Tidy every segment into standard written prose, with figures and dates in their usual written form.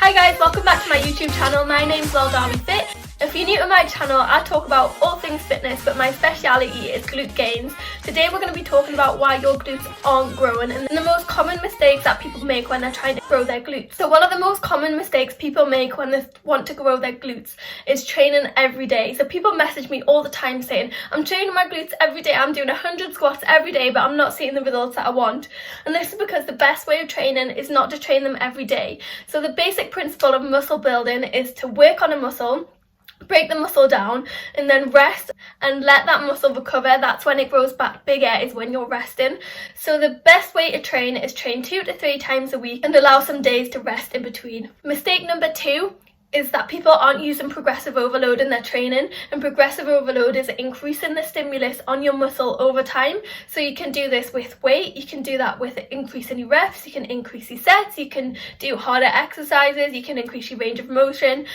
Hi guys, welcome back to my YouTube channel. My name's Fit. If you're new to my channel, I talk about all things fitness, but my speciality is glute gains. Today we're going to be talking about why your glutes aren't growing and the most common mistakes that people make when they're trying to grow their glutes. So one of the most common mistakes people make when they want to grow their glutes is training every day. So people message me all the time saying, I'm training my glutes every day, I'm doing 100 squats every day, but I'm not seeing the results that I want. And this is because the best way of training is not to train them every day. So the basic principle of muscle building is to work on a muscle, break the muscle down, and then rest and let that muscle recover. That's when it grows back bigger, is when you're resting. So the best way to train is train 2 to 3 times a week and allow some days to rest in between. Mistake number 2 is that people aren't using progressive overload in their training, and progressive overload is increasing the stimulus on your muscle over time. So you can do this with weight, you can do that with increasing your reps, you can increase your sets, you can do harder exercises, you can increase your range of motion.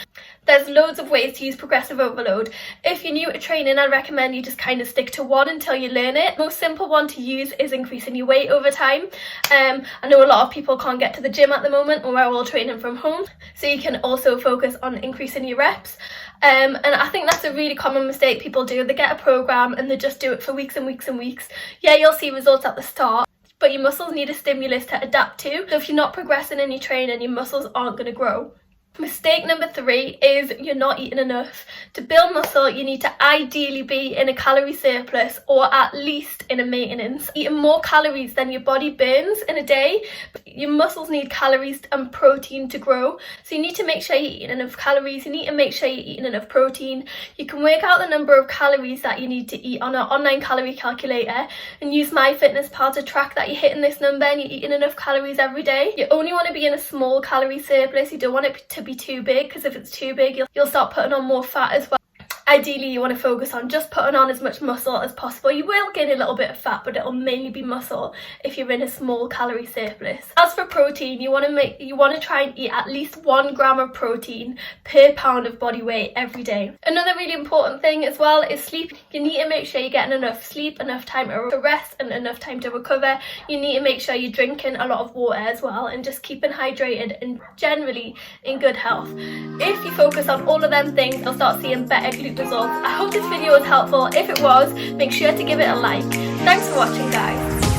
There's loads of ways to use progressive overload. If you're new to training, I'd recommend you just kind of stick to one until you learn it. The most simple one to use is increasing your weight over time. I know a lot of people can't get to the gym at the moment, or we're all training from home, so you can also focus on increasing your reps. And I think that's a really common mistake people do. They get a program and they just do it for weeks and weeks and weeks. Yeah, you'll see results at the start, but your muscles need a stimulus to adapt to. So if you're not progressing in your training, your muscles aren't going to grow. Mistake number 3 is you're not eating enough. To build muscle, you need to ideally be in a calorie surplus or at least in a maintenance. Eating more calories than your body burns in a day. Your muscles need calories and protein to grow. So you need to make sure you're eating enough calories. You need to make sure you're eating enough protein. You can work out the number of calories that you need to eat on an online calorie calculator and use MyFitnessPal to track that you're hitting this number and you're eating enough calories every day. You only want to be in a small calorie surplus. You don't want it to be too big, because if it's too big, you'll start putting on more fat as well. Ideally, you want to focus on just putting on as much muscle as possible. You will gain a little bit of fat, but it'll mainly be muscle if you're in a small calorie surplus. As for protein, you want to try and eat at least 1 gram of protein per pound of body weight every day. Another really important thing as well is sleep. You need to make sure you're getting enough sleep, enough time to rest, and enough time to recover. You need to make sure you're drinking a lot of water as well, and just keeping hydrated and generally in good health. If you focus on all of them things, you'll start seeing better glute results. I hope this video was helpful. If it was, make sure to give it a like. Thanks for watching, guys.